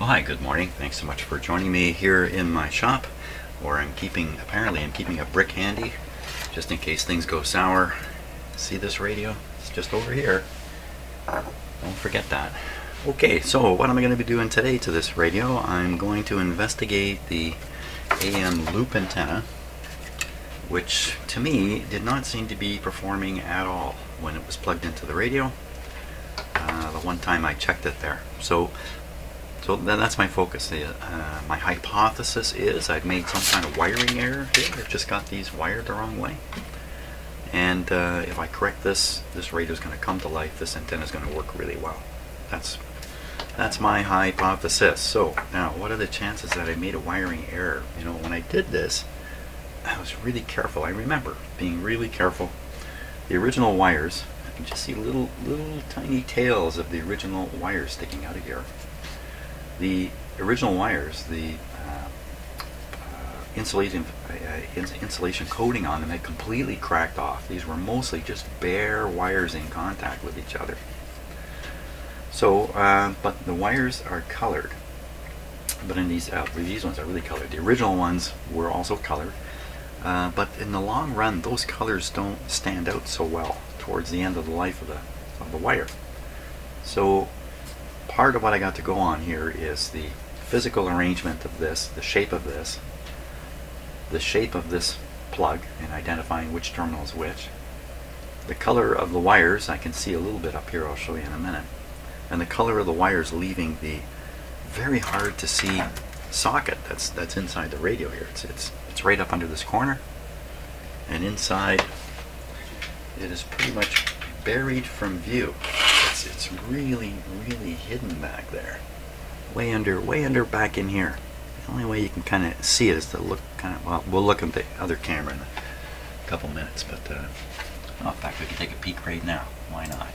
Well, hi, good morning. Thanks so much for joining me here in my shop, where apparently I'm keeping a brick handy, just in case things go sour. See this radio? It's just over here. Don't forget that. Okay, so what am I going to be doing today to this radio? I'm going to investigate the AM loop antenna, which to me did not seem to be performing at all when it was plugged into the radio. The one time I checked it there. So then that's my focus. My hypothesis is I've made some kind of wiring error here. I've just got these wired the wrong way. And if I correct this radio is going to come to life. This antenna is going to work really well. That's my hypothesis. So now, what are the chances that I made a wiring error? You know, when I did this, I was really careful. I remember being really careful. The original wires, I can just see little tiny tails of the original wires sticking out of here. The original wires, the insulation coating on them had completely cracked off. These were mostly just bare wires in contact with each other. So, but the wires are colored. But in these ones are really colored. The original ones were also colored. But in the long run, those colors don't stand out so well towards the end of the life of the wire. So part of what I got to go on here is the physical arrangement of this, the shape of this plug, and identifying which terminal is which. The color of the wires, I can see a little bit up here, I'll show you in a minute. And the color of the wires leaving the very hard to see socket that's inside the radio here. It's right up under this corner, and inside it is pretty much buried from view. It's really hidden back there, way under back in here. The only way you can kind of see it is to look well, we'll look at the other camera in a couple minutes, but in fact we can take a peek right now. Why not?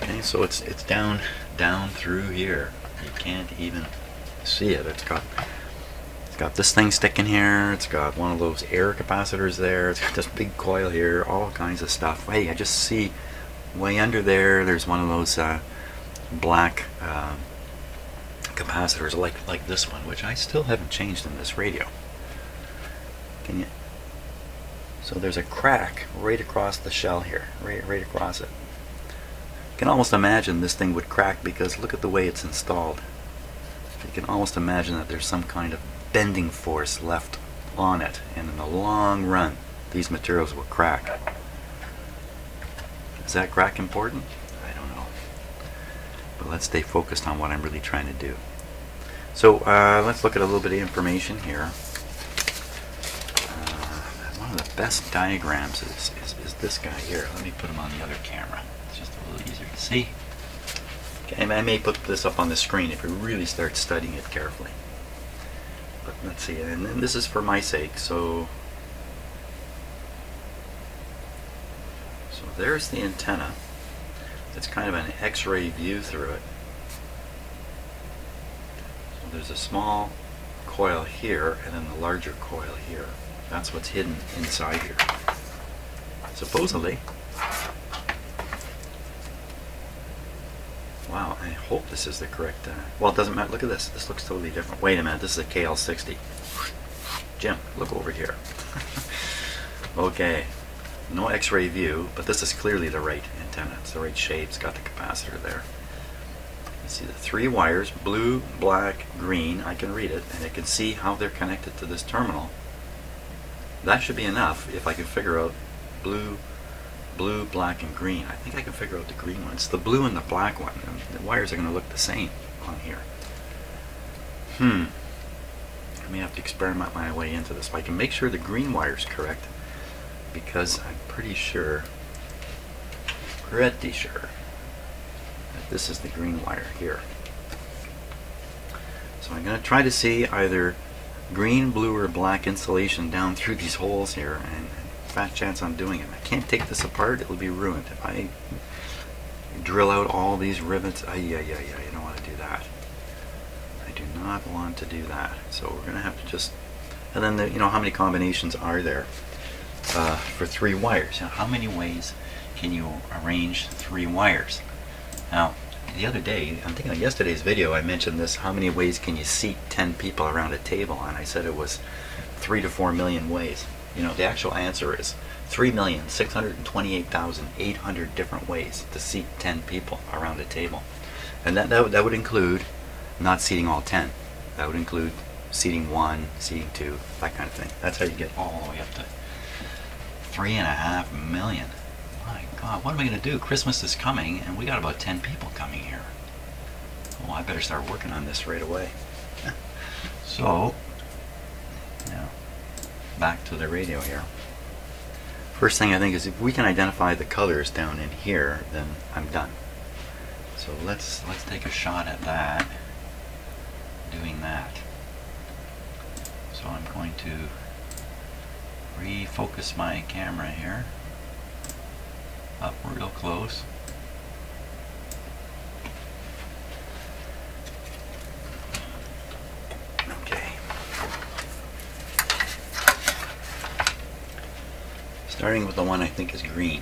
Okay, so it's down through here. You can't even see it. It's got this thing sticking here. It's got one of those air capacitors there. It's got this big coil here. All kinds of stuff. Hey, I just see way under there. There's one of those black capacitors like this one, which I still haven't changed in this radio. Can you? So there's a crack right across the shell here, right across it. You can almost imagine this thing would crack because look at the way it's installed. You can almost imagine that there's some kind of bending force left on it, and in the long run these materials will crack. Is that crack important? I don't know. But let's stay focused on what I'm really trying to do. So let's look at a little bit of information here. One of the best diagrams is this guy here. Let me put him on the other camera. It's just a little easier to see. Okay, I may put this up on the screen if you really start studying it carefully. But let's see, and then this is for my sake. So there's the antenna. It's kind of an X-ray view through it. So there's a small coil here, and then the larger coil here. That's what's hidden inside here. Supposedly. Wow, I hope this is the correct... well, it doesn't matter. Look at this. This looks totally different. Wait a minute. This is a KL-70. Jim, look over here. Okay. No X-ray view, but this is clearly the right antenna. It's the right shape. It's got the capacitor there. You see the three wires, blue, black, green. I can read it, and I can see how they're connected to this terminal. That should be enough if I can figure out blue, black, and green. I think I can figure out the green one. It's the blue and the black one. And the wires are going to look the same on here. I may have to experiment my way into this. But I can make sure the green wire is correct, because I'm pretty sure that this is the green wire here. So I'm going to try to see either green, blue, or black insulation down through these holes here, and fat chance I'm doing it. I can't take this apart. It'll be ruined if I drill out all these rivets. You don't want to do that. I do not want to do that. So we're going to have to just, and then you know, how many combinations are there for three wires? Now, how many ways can you arrange three wires? Now, the other day, I'm thinking of yesterday's video, I mentioned this, how many ways can you seat 10 people around a table? And I said it was 3 to 4 million ways. You know, the actual answer is 3,628,800 different ways to seat 10 people around a table. And that would include not seating all 10. That would include seating 1, seating 2, that kind of thing. That's how you get all the way up to 3.5 million. My God, what am I going to do? Christmas is coming, and we got about 10 people coming here. Oh, I better start working on this right away. So, now, back to the radio here. First thing I think is if we can identify the colors down in here, then I'm done. So let's take a shot at that, doing that. So I'm going to refocus my camera here, up real close. Okay. Starting with the one I think is green.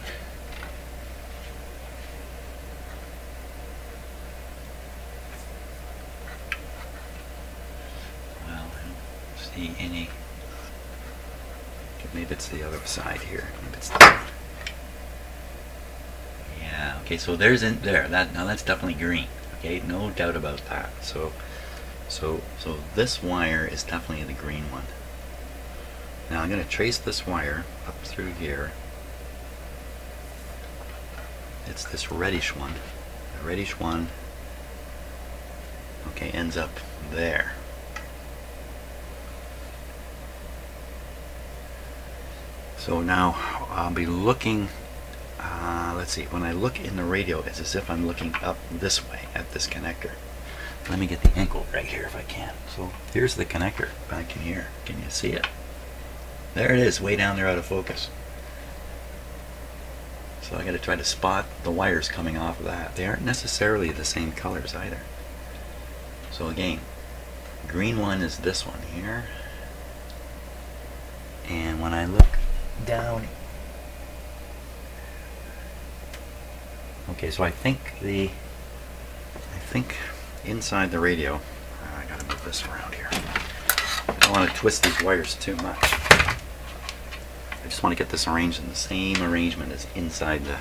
Well, I don't see any. Maybe it's the other side here. Maybe it's that one. Yeah. Okay. So there's in there. Now that's definitely green. Okay. No doubt about that. So this wire is definitely the green one. Now I'm going to trace this wire up through here. It's this reddish one. The reddish one, okay, ends up there. So now I'll be looking, let's see, when I look in the radio, it's as if I'm looking up this way at this connector. Let me get the angle right here if I can. So here's the connector back in here. Can you see it? There it is, way down there out of focus. So I got to try to spot the wires coming off of that. They aren't necessarily the same colors either. So again, green one is this one here. And when I look down, okay, so I think inside the radio, I gotta move this around here. I don't want to twist these wires too much. I just want to get this arranged in the same arrangement as inside the.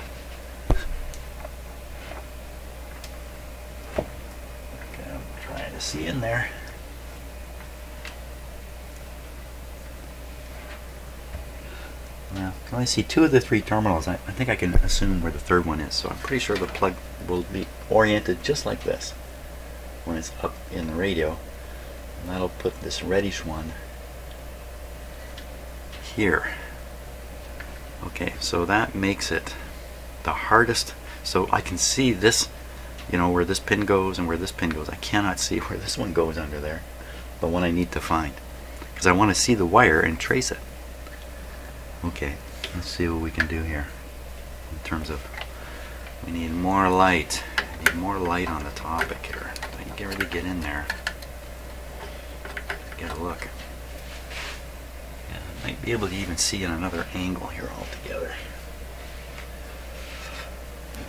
Okay, I'm trying to see in there. Well, I can only see 2 of the 3 terminals. I think I can assume where the third one is. So I'm pretty sure the plug will be oriented just like this when it's up in the radio. And that'll put this reddish one here. Okay, so that makes it the hardest. So I can see this, you know, where this pin goes and where this pin goes. I cannot see where this one goes under there, the one I need to find, because I want to see the wire and trace it. Okay, let's see what we can do here in terms of, we need more light. I need more light on the topic here. I can really get in there, get a look. Yeah, I might be able to even see in another angle here altogether.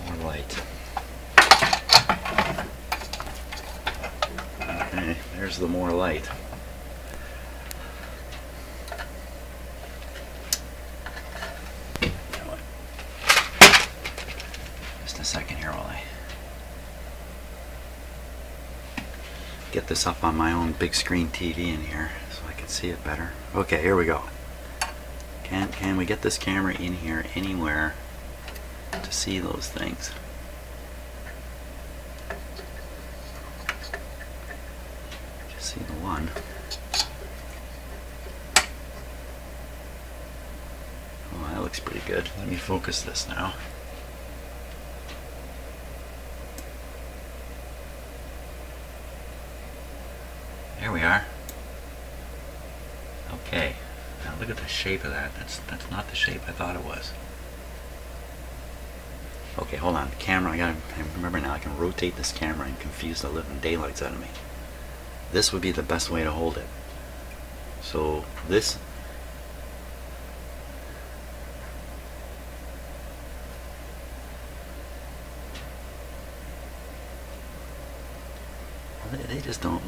More light. Okay, there's the more light. Second here while I get this up on my own big screen TV in here so I can see it better. Okay, here we go. Can we get this camera in here anywhere to see those things? Just see the one. Oh, that looks pretty good. Let me focus this now. Here we are. Okay, now look at the shape of that. That's not the shape I thought it was. Okay, hold on. The camera, I remember now, I can rotate this camera and confuse the living daylights out of me. This would be the best way to hold it. So this, They just don't.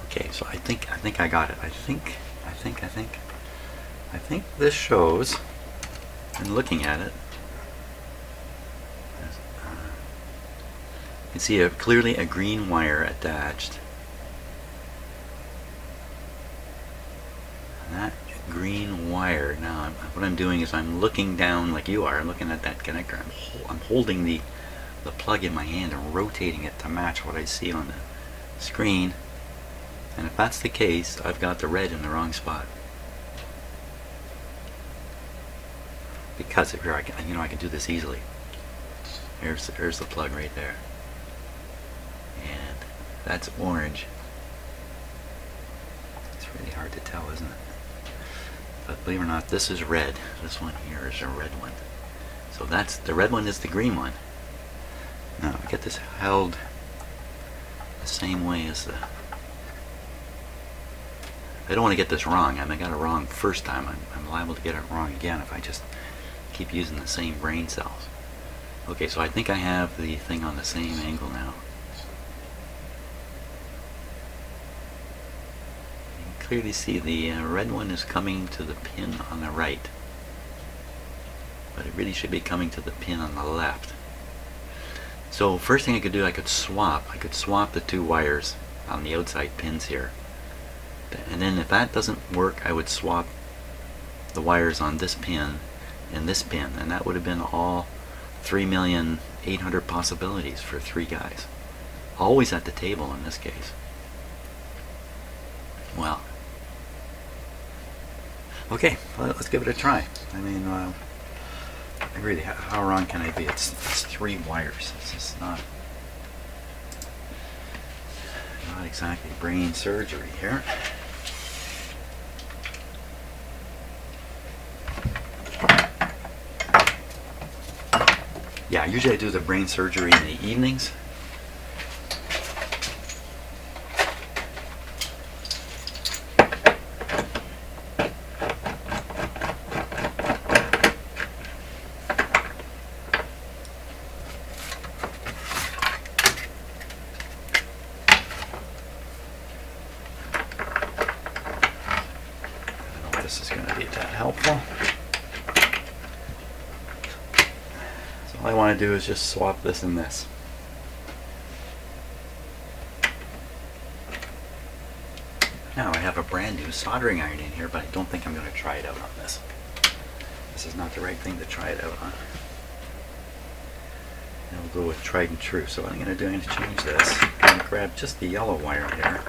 Okay, so I think I got it. I think this shows, and looking at it, you can see clearly a green wire attached. And that green wire, now what I'm doing is I'm looking down like you are. I'm looking at that connector. I'm holding the plug in my hand and rotating it to match what I see on the screen. And if that's the case, I've got the red in the wrong spot. Because here I can do this easily. Here's the plug right there, and that's orange. It's really hard to tell, isn't it? But believe it or not, this is red. This one here is a red one. So that's the red one is the green one. Now I get this held the same way as the. I don't want to get this wrong. I got it wrong first time. I'm liable to get it wrong again if I just keep using the same brain cells. Okay, so I think I have the thing on the same angle now. You can clearly see the red one is coming to the pin on the right, but it really should be coming to the pin on the left. So first thing I could do, I could swap the two wires on the outside pins here. And then if that doesn't work, I would swap the wires on this pin and this pin, and that would have been all 3,800,000 possibilities for 3 guys. Always at the table in this case. Well, okay, well, let's give it a try. I mean, really, how wrong can I be? It's 3 wires. This is not exactly brain surgery here. Yeah, usually I do the brain surgery in the evenings. I don't know if this is going to be that helpful. All I want to do is just swap this and this. Now I have a brand new soldering iron in here, but I don't think I'm going to try it out on this. This is not the right thing to try it out on. And we'll go with tried and true. So what I'm going to do, I'm going to change this. I'm going to grab just the yellow wire here.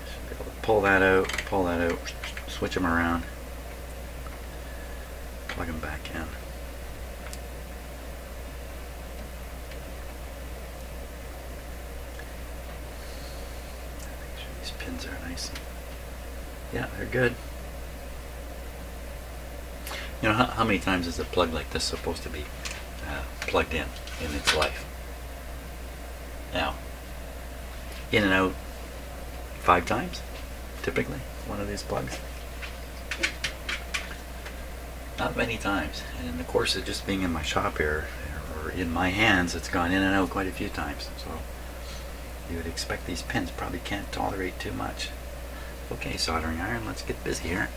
Should be able to pull that out, switch them around. Plug them back in. Make sure these pins are nice. Yeah, they're good. You know, how many times is a plug like this supposed to be plugged in its life? Now, in and out 5 times, typically, one of these plugs. Not many times, and in the course of just being in my shop here, or in my hands, it's gone in and out quite a few times. So you would expect these pins probably can't tolerate too much. Okay, soldering iron, let's get busy here.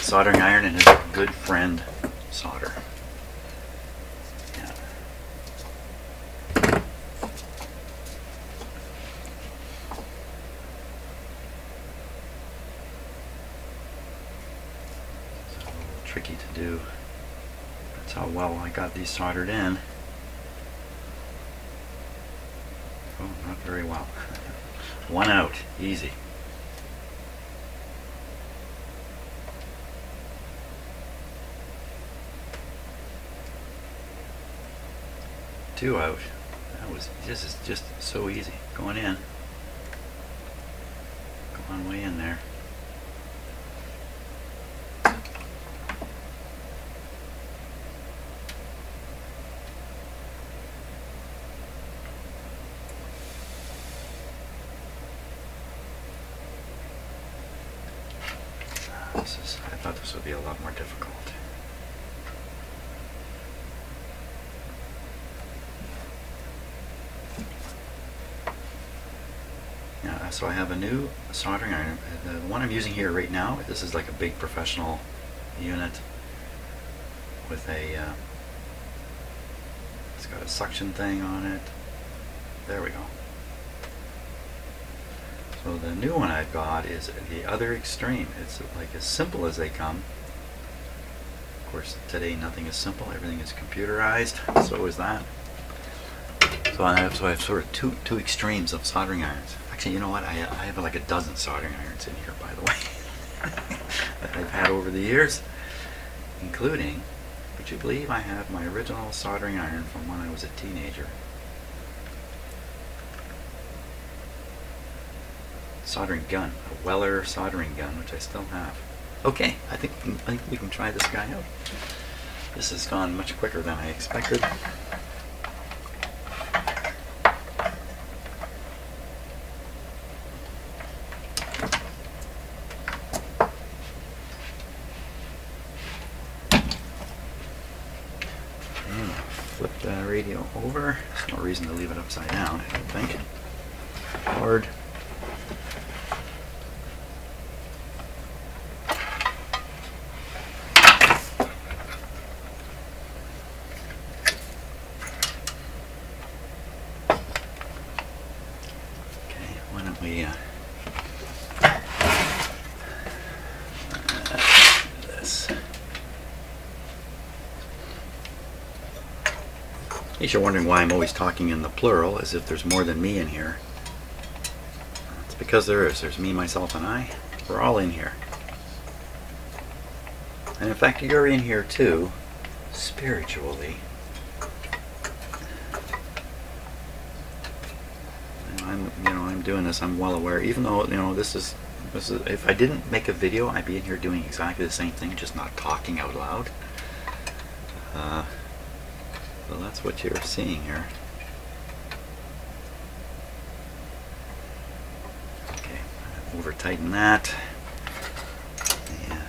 Soldering iron and his good friend solder. Yeah. Tricky to do. That's how well I got these soldered in. Oh, not very well. 1 out, easy. Two out. This is just so easy. Going in. Going way in there. I thought this would be a lot more difficult. so I have a new soldering iron. The one I'm using here right now, this is like a big professional unit with a, it's got a suction thing on it. There we go. So the new one I've got is the other extreme. It's like as simple as they come. Of course, today nothing is simple. Everything is computerized. So is that. So I have sort of two extremes of soldering irons. Actually, you know what? I have like a dozen soldering irons in here, by the way, that I've had over the years, including, would you believe, I have my original soldering iron from when I was a teenager. Soldering gun, a Weller soldering gun, which I still have. Okay, I think we can try this guy out. This has gone much quicker than I expected. Flip the radio over. There's no reason to leave it upside down, I don't think. Forward. Why don't we this. In case you're wondering why I'm always talking in the plural, as if there's more than me in here. It's because there is. There's me, myself, and I. We're all in here. And in fact, you're in here too, spiritually. I'm doing this, I'm well aware, even though, this is, if I didn't make a video, I'd be in here doing exactly the same thing, just not talking out loud. So that's what you're seeing here. Okay, over tighten that. Yeah,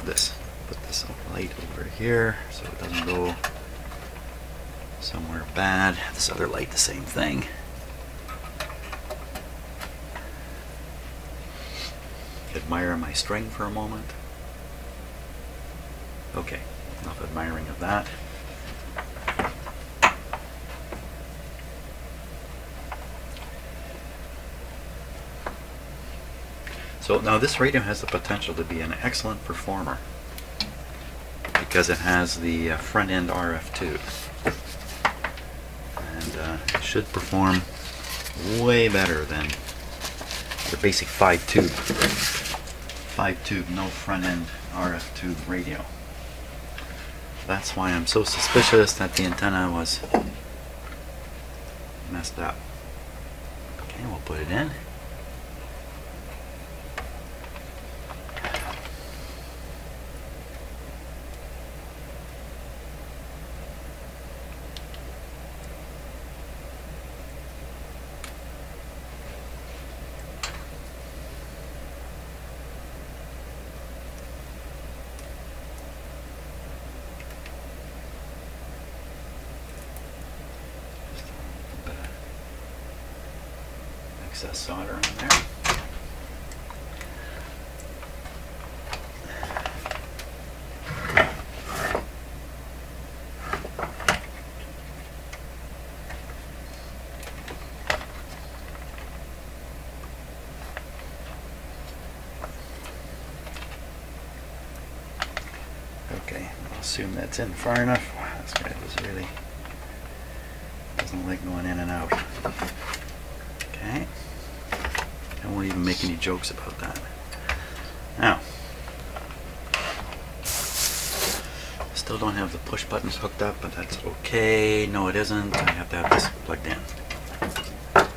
this. Put this light over here so it doesn't go somewhere bad. This other light, the same thing. Admire my string for a moment. Okay, enough admiring of that. So now this radio has the potential to be an excellent performer because it has the front end RF tube, and it should perform way better than the basic 5-tube no front end RF tube radio. That's why I'm so suspicious that the antenna was messed up. Okay, we'll put it in. Excess solder in there. Okay, I'll assume that's in far enough. Wow, this guy really doesn't like going in and out. Okay. I won't even make any jokes about that. Now, still don't have the push buttons hooked up, but that's okay. No, it isn't. I have to have this plugged in. I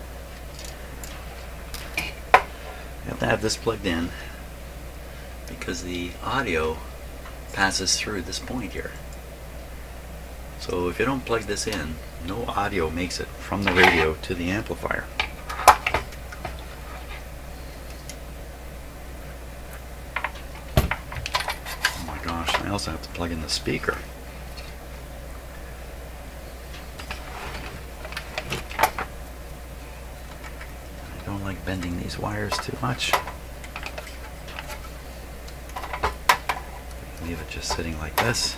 have to have this plugged in because the audio passes through this point here. So if you don't plug this in, no audio makes it from the radio to the amplifier. I also have to plug in the speaker. I bending these wires too much. Leave it just sitting like this.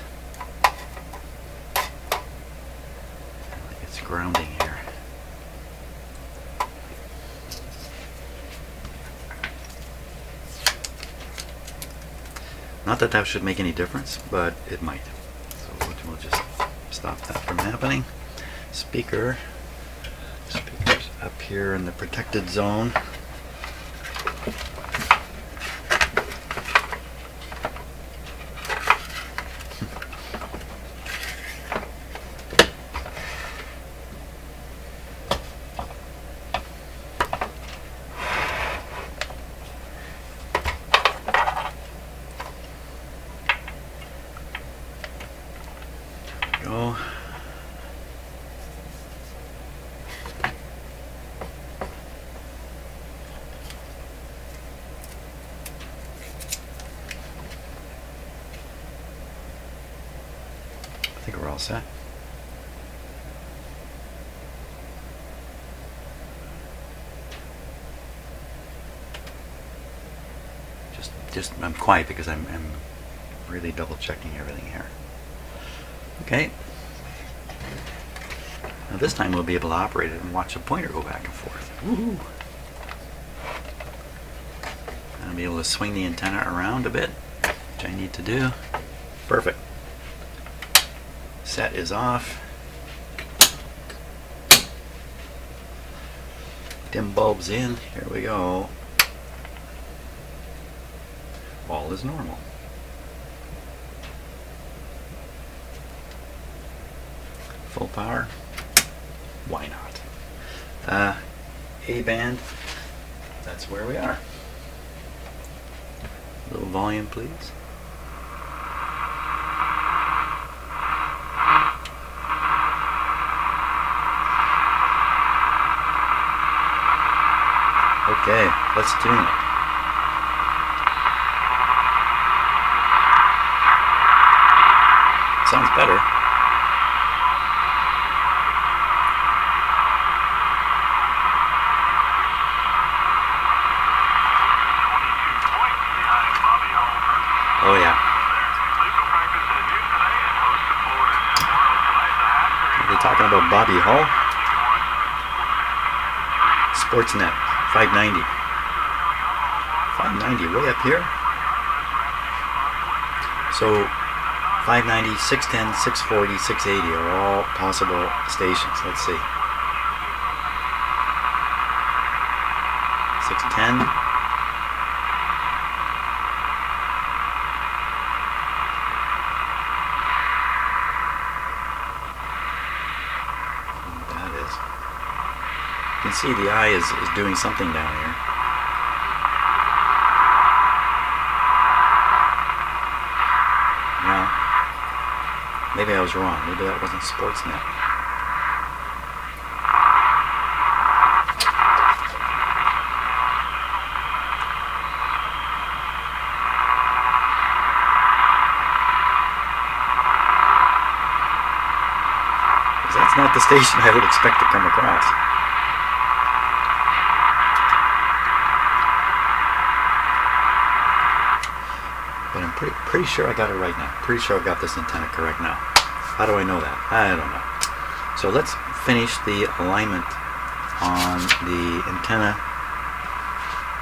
Like it's grounding here. Not that that should make any difference, but it might. So we'll just stop that from happening. Speaker's up here in the protected zone. Go. I think we're all set. Just I'm quiet because I'm really double checking everything here. Okay. Now this time we'll be able to operate it and watch the pointer go back and forth. Woohoo! I'll be able to swing the antenna around a bit, which I need to do. Perfect. Set is off. Dim bulbs in. Here we go. All is normal. Full power. Why not? A band. That's where we are. A little volume, please. Okay, let's tune it. Sounds better. Oh yeah. Are they talking about Bobby Hull? Sportsnet 590. 590 way up here. So 590, 610, 640, 680 are all possible stations. Let's see. 610. That is. You can see the eye is doing something down here. Now, maybe I was wrong. Maybe that wasn't Sportsnet. Because that's not the station I would expect to come across. But I'm pretty sure I got it right now. Pretty sure I got this antenna correct now. How do I know that? I don't know. So let's finish the alignment on the antenna.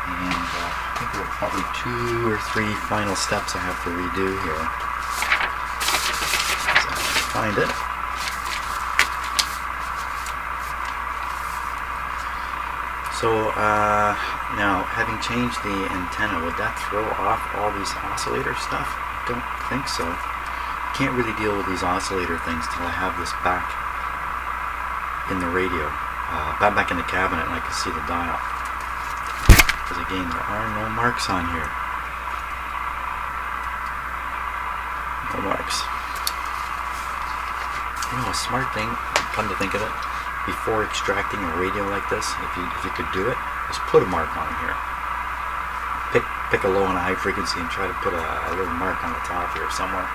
And I think there are probably 2 or 3 final steps I have to redo here. So I'll find it. So now, having changed the antenna, would that throw off all these oscillator stuff? I don't think so. Can't really deal with these oscillator things till I have this back in the radio, back in the cabinet, and I can see the dial. Because again, there are no marks on here. No marks. You know, a smart thing, come to think of it, before extracting a radio like this, if you could do it, is put a mark on here. Pick a low and a high frequency and try to put a little mark on the top here somewhere.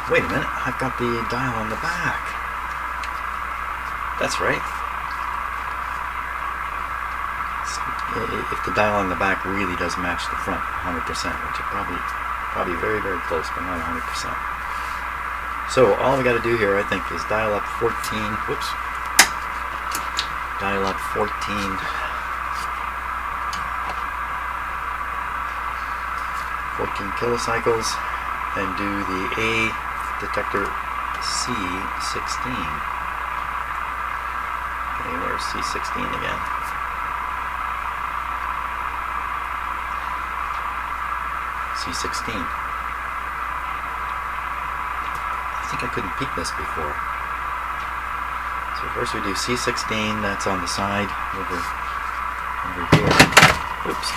Wait a minute, I've got the dial on the back. That's right. if the dial on the back really does match the front 100%, which it probably very, very close, but not 100%. So all we got to do here, I think, is dial up 14. Whoops. Dial up 14 kilocycles and do the A detector C16. Okay, where's C16 again? C16. I think I couldn't peek this before. So first we do C16, that's on the side over here. Oops.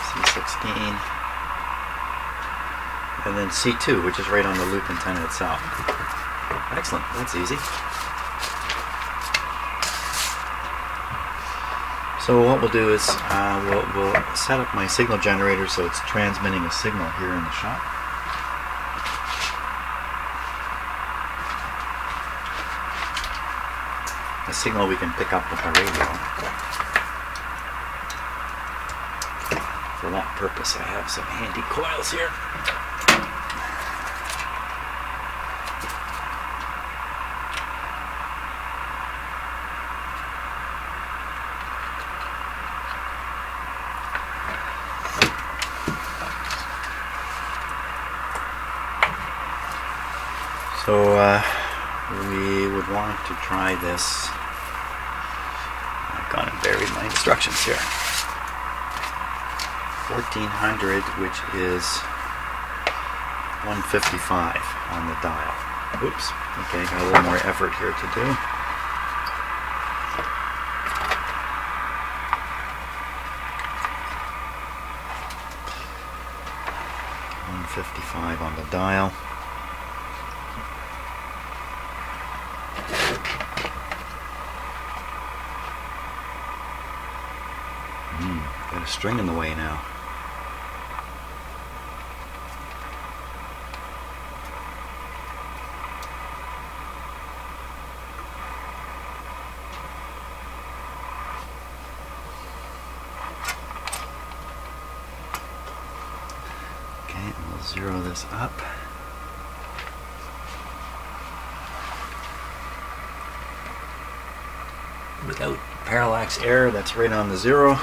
C16. And then C2, which is right on the loop antenna itself. Excellent, that's easy. So what we'll do is we'll set up my signal generator so it's transmitting a signal here in the shop. A signal we can pick up with the radio. For that purpose I have some handy coils here. So we would want to try this. I've gone and buried my instructions here. 1400, which is 155 on the dial. Oops. Okay, got a little more effort here to do. .155 on the dial. Got a string in the way now. Okay, and we'll zero this up. Without parallax error, that's right on the zero.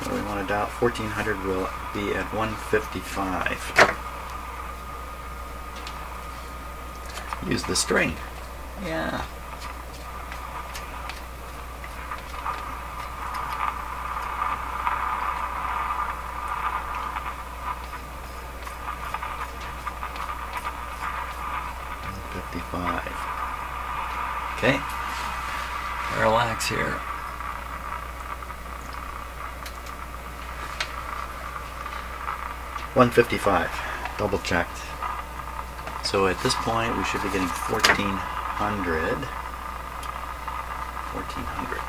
So we want to dial 1400 will be at 155. Use the string. Yeah. Okay, parallax here. .155, double checked. So at this point we should be getting 1400. 1400.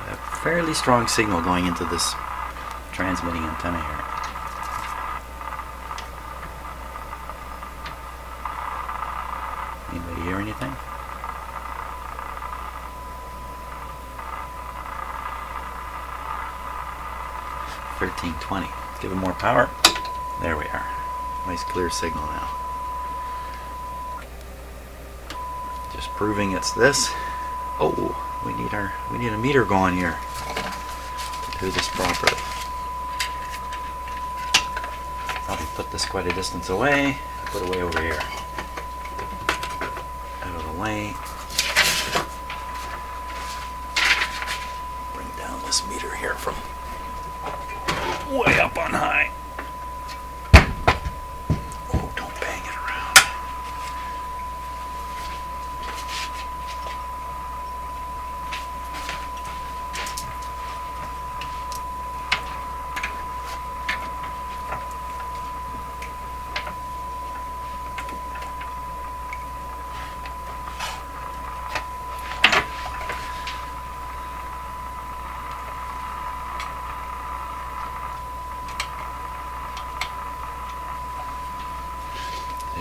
A fairly strong signal going into this transmitting antenna here. Anybody hear anything? $13.20. Give it more power. There we are. Nice clear signal now. Just proving it's this. Oh, we need a meter going here to do this properly. Probably put this quite a distance away. Put it way over here. Out of the way. Bring down this meter here from way up on high. Oh, don't bang it around.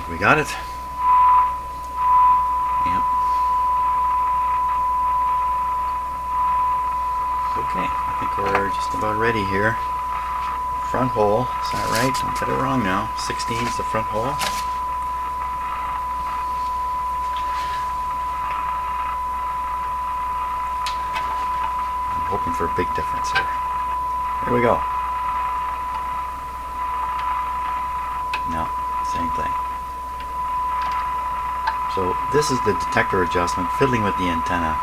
We got it. Okay, I think we're just about ready here. Front hole, is that right? Don't get it wrong now. 16 is the front hole. I'm hoping for a big difference here. Here we go. No, same thing. So this is the detector adjustment. Fiddling with the antenna,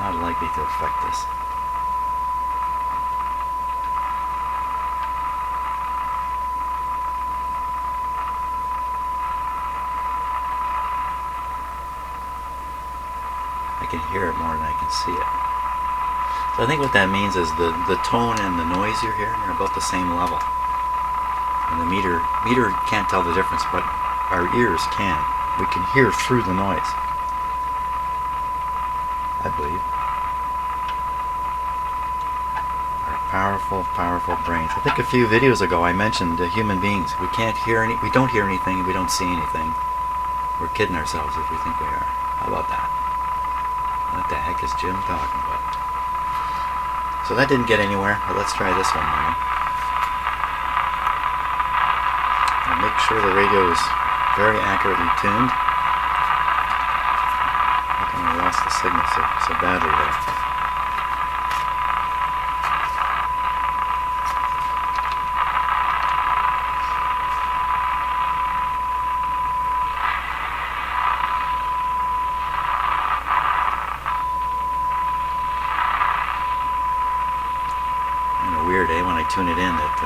not likely to affect this. I can hear it more than I can see it. So I think what that means is the tone and the noise you're hearing are about the same level. And the meter can't tell the difference, but our ears can. We can hear through the noise, I believe. Our powerful, powerful brains. I think a few videos ago I mentioned human beings. We don't hear anything, we don't see anything. We're kidding ourselves if we think we are. How about that? What the heck is Jim talking about? So that didn't get anywhere, but let's try this one now. And make sure the radio is very accurately tuned. How come I lost the signal so badly there? Weird, when I tune it in that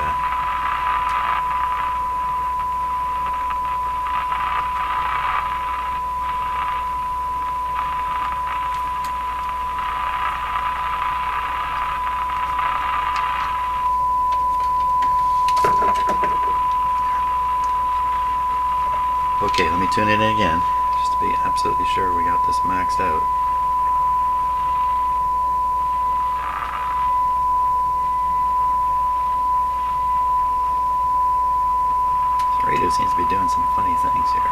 Okay, let me tune it in again just to be absolutely sure we got this maxed out. Radio seems to be doing some funny things here.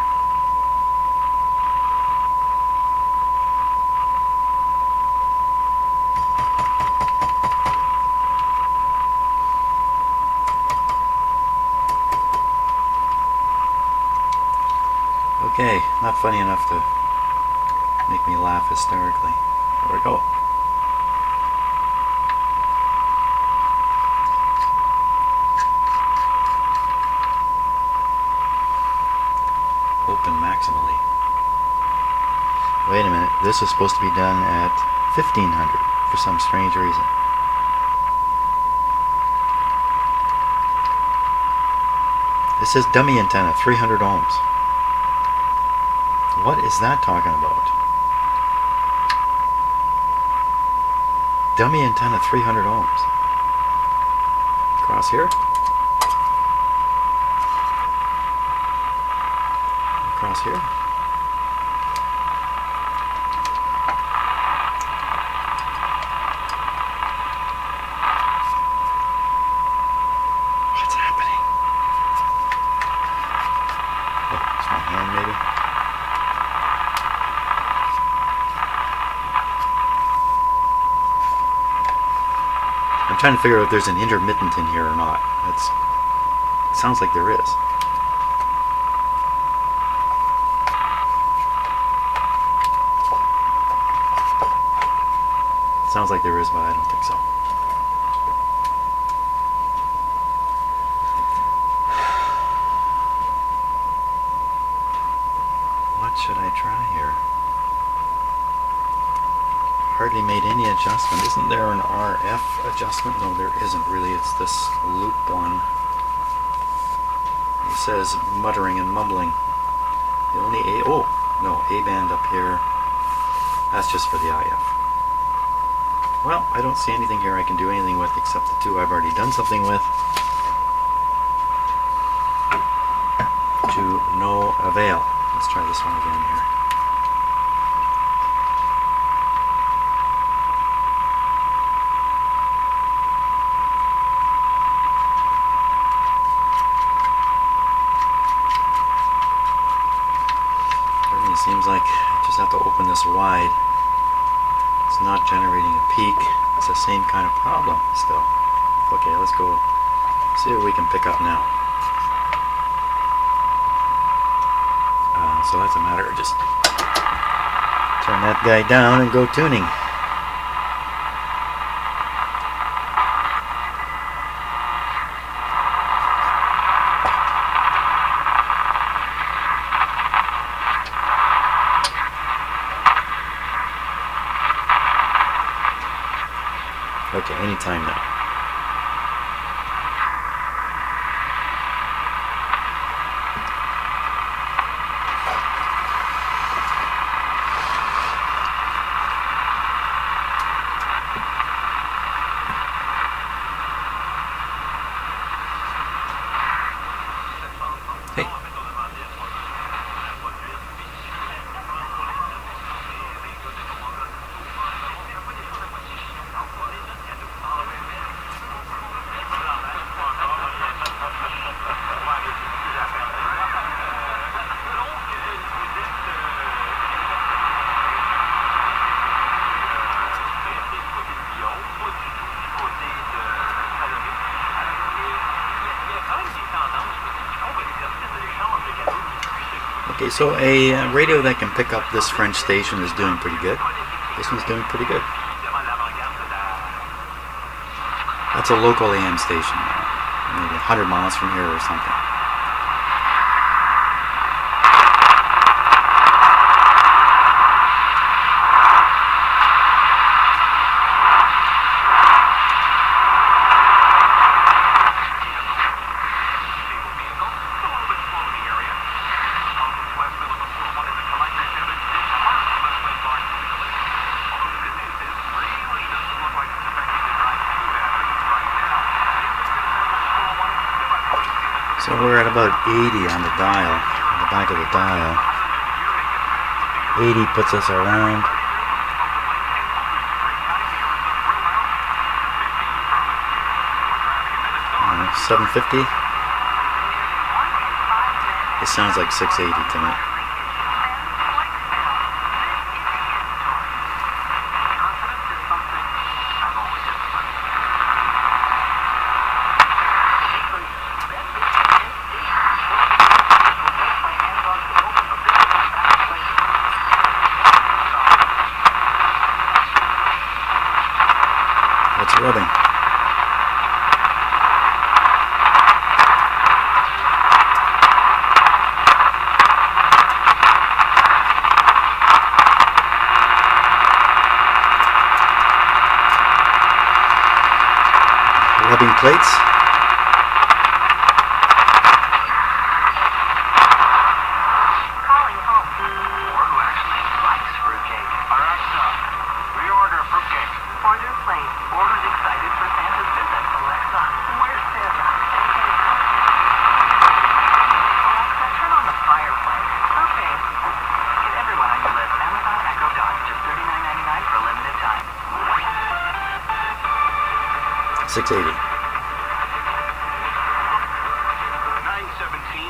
Okay, not funny enough to make me laugh hysterically. There we go. Open maximally. Wait a minute, this is supposed to be done at 1500 for some strange reason. This says dummy antenna, 300 ohms. What is that talking about? Dummy antenna, 300 ohms. Across here? Across here? What's happening? Oh, it's my hand maybe? I'm trying to figure out if there's an intermittent in here or not. It sounds like there is. Sounds like there is, but I don't think so. What should I try here? Hardly made any adjustment. Isn't there an RF adjustment? No, there isn't really. It's this loop one. It says muttering and mumbling. The only A band up here. That's just for the IF. Well, I don't see anything here I can do anything with except the two I've already done something with. To no avail. Let's try this one again here. Certainly seems like I just have to open this wide. It's not generating a peak. It's the same kind of problem still. Okay, let's go see what we can pick up now. So that's a matter of just turn that guy down and go tuning. Okay, anytime now. Hey. Okay, so a radio that can pick up this French station is doing pretty good. This one's doing pretty good. That's a local AM station, maybe 100 miles from here or something. So we're at about 80 on the dial, on the back of the dial. 80 puts us around 750. This sounds like 680 to me. It's rubbing. Rubbing plates. Calling home. Or who actually likes fruitcake. Alexa, reorder fruitcake. Order plate. Or who's excited for Santa's visit. Alexa, where's Santa? Alexa, turn on the fireplace. Okay. Get everyone on your list. Amazon Echo Dot. Just $39.99 for a limited time. 680. 917,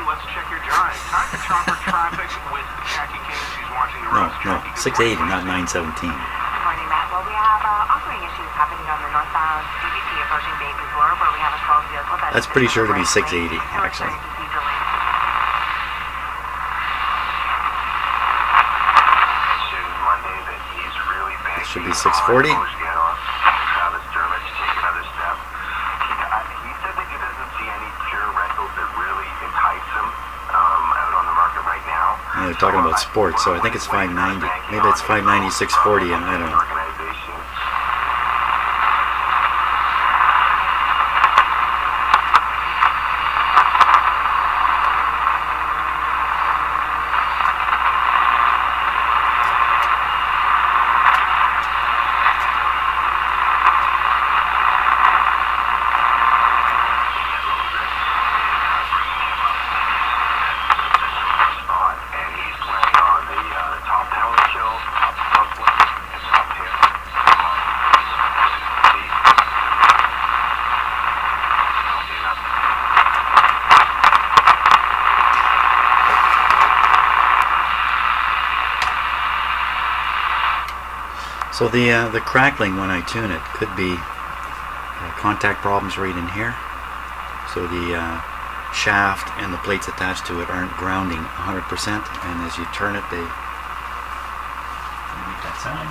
let's check your drive. Time to chopper traffic with Jackie King. She's watching the roads. No, 680, not 917. Good morning, Matt. Well, we have operating issues happening on the northbound CBT approaching Baby Floor, where we have a stalled vehicle That's pretty sure to be 680, actually. Monday that he's really big. It should be 640. Travis Dermott to take another step. He said that he doesn't see any pure rentals that really entice him out on the market right now. Yeah, they're talking about sports, so I think it's 590. Maybe it's 590, 640, and I don't know. Organization. And he's playing on the top penalty kill, top front flip, and top tail. So the crackling when I tune it could be contact problems right in here. So the shaft and the plates attached to it aren't grounding 100%, and as you turn it, they make that sound.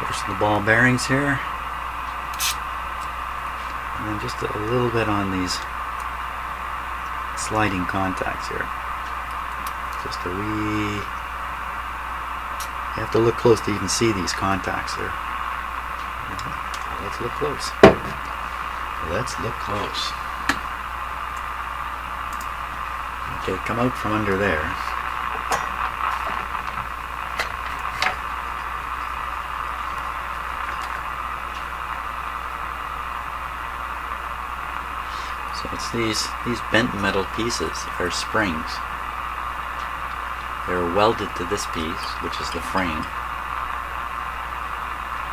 First the ball bearings here, and then just a little bit on these sliding contacts here. Just a wee. You have to look close to even see these contacts there. Let's look close. Let's look close. Okay, come out from under there. So it's these bent metal pieces are springs. They're welded to this piece, which is the frame.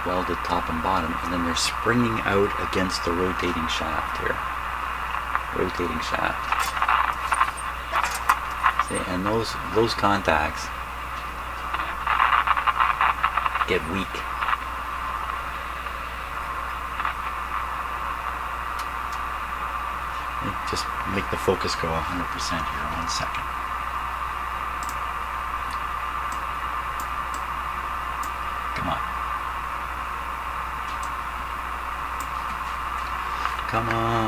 Welded top and bottom, and then they're springing out against the rotating shaft here. Rotating shaft. See, and those contacts get weak. Just make the focus go 100% here. 1 second. Come on. Come on.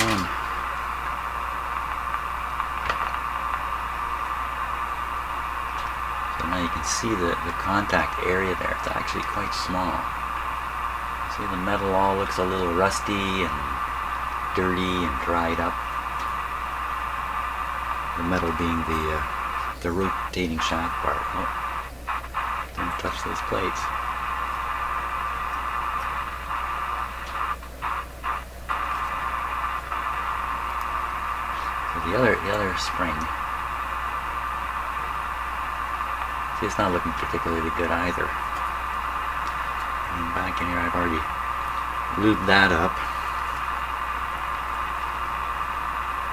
So now you can see the contact area there. It's actually quite small. See, the metal all looks a little rusty and dirty and dried up. The metal being the rotating shaft part. Oh, didn't touch those plates. The other spring, see, it's not looking particularly good either. And back in here, I've already lubed that up.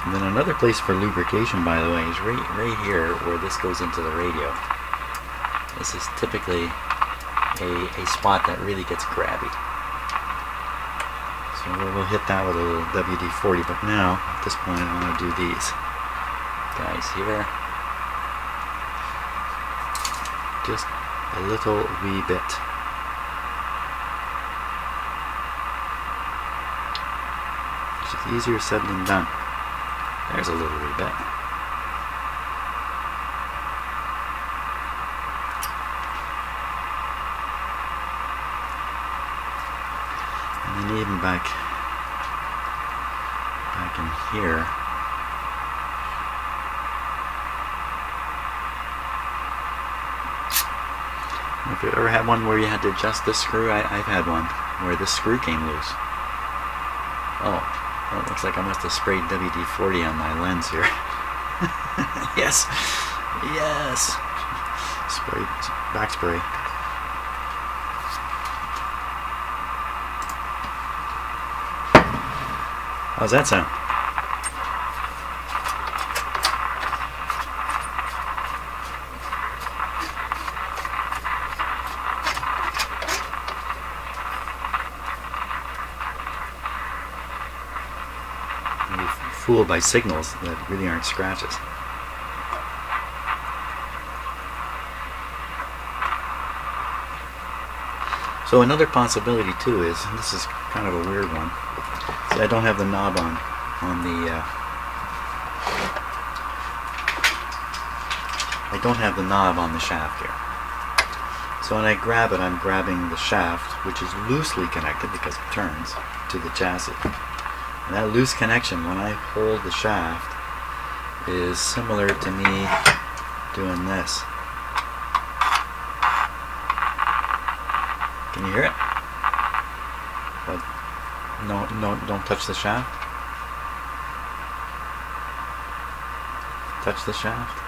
And then another place for lubrication, by the way, is right here where this goes into the radio. This is typically a spot that really gets grabby. So we'll hit that with a little WD-40, but now, at this point, I want to do these guys here. Just a little wee bit. It's easier said than done. There's a little wee bit. And then even back in here, if you ever had one where you had to adjust this screw, I've had one where this screw came loose. Oh, well, it looks like I must have sprayed WD-40 on my lens here. Yes, yes. Spray, back spray. How's that sound? You're fooled by signals that really aren't scratches. So another possibility too is, and this is kind of a weird one. See, I don't have the knob on the. I don't have the knob on the shaft here. So when I grab it, I'm grabbing the shaft, which is loosely connected because it turns, to the chassis. And that loose connection, when I hold the shaft, is similar to me doing this. Can you hear it? But no, don't touch the shaft. Touch the shaft.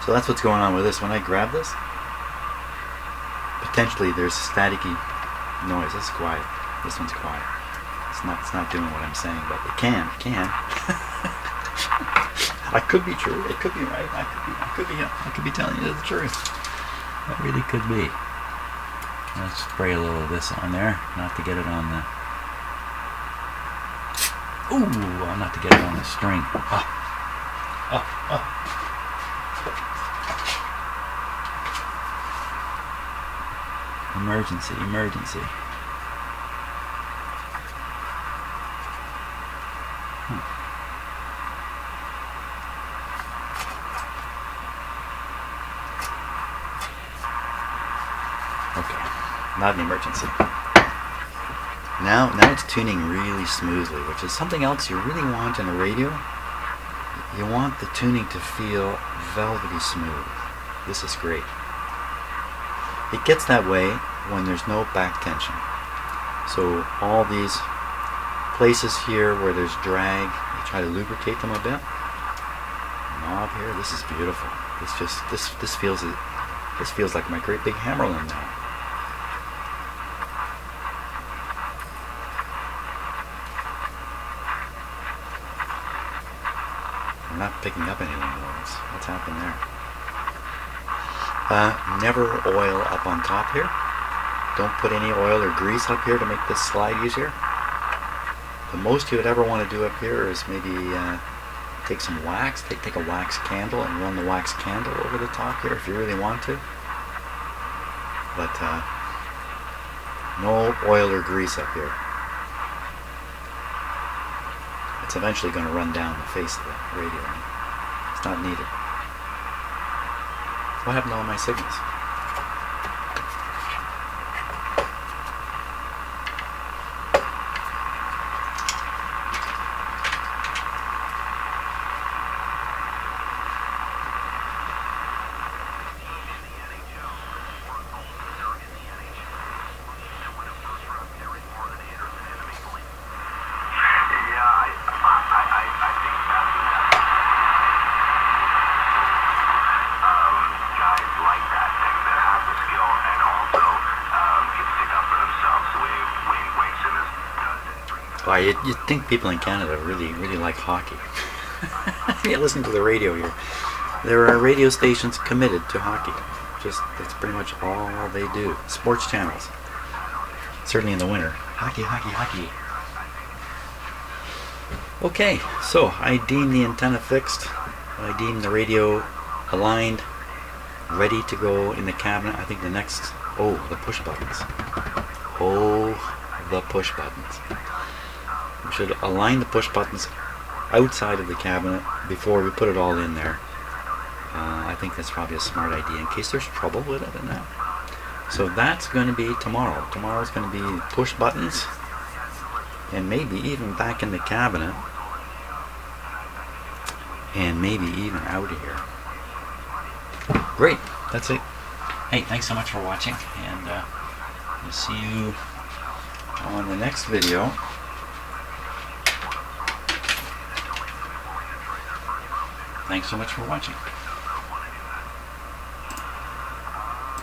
So that's what's going on with this. When I grab this, potentially there's staticky noise. This is quiet. This one's quiet. It's not doing what I'm saying, but it can. I could be true. It could be right. I could be telling you the truth. That really could be. Let's spray a little of this on there, not to get it on the. Ooh, not to get it on the string. Emergency, emergency. Okay, not an emergency. Now it's tuning really smoothly, which is something else you really want in a radio. You want the tuning to feel velvety smooth. This is great. It gets that way when there's no back tension. So all these places here where there's drag, you try to lubricate them a bit. Knob here, this is beautiful. This feels like my great big Hammerlin now. I'm not picking up any noise. What's happened there? Never oil up on top here. Don't put any oil or grease up here to make this slide easier. The most you would ever want to do up here is maybe take some wax, take a wax candle and run the wax candle over the top here if you really want to. But no oil or grease up here. It's eventually going to run down the face of the radio. It's not needed. What happened to all my signals? You'd think people in Canada really like hockey. You listen to the radio here. There are radio stations committed to hockey. That's pretty much all they do. Sports channels. Certainly in the winter. Hockey, hockey, hockey. Okay, so I deem the antenna fixed. I deem the radio aligned, ready to go in the cabinet. I think the next... Oh, the push buttons. Oh, the push buttons. We should align the push buttons outside of the cabinet before we put it all in there. I think that's probably a smart idea in case there's trouble with it and that. So that's going to be tomorrow. Tomorrow's going to be push buttons and maybe even back in the cabinet and maybe even out of here. Great, that's it. Hey, thanks so much for watching, and we'll see you on the next video. Thanks so much for watching.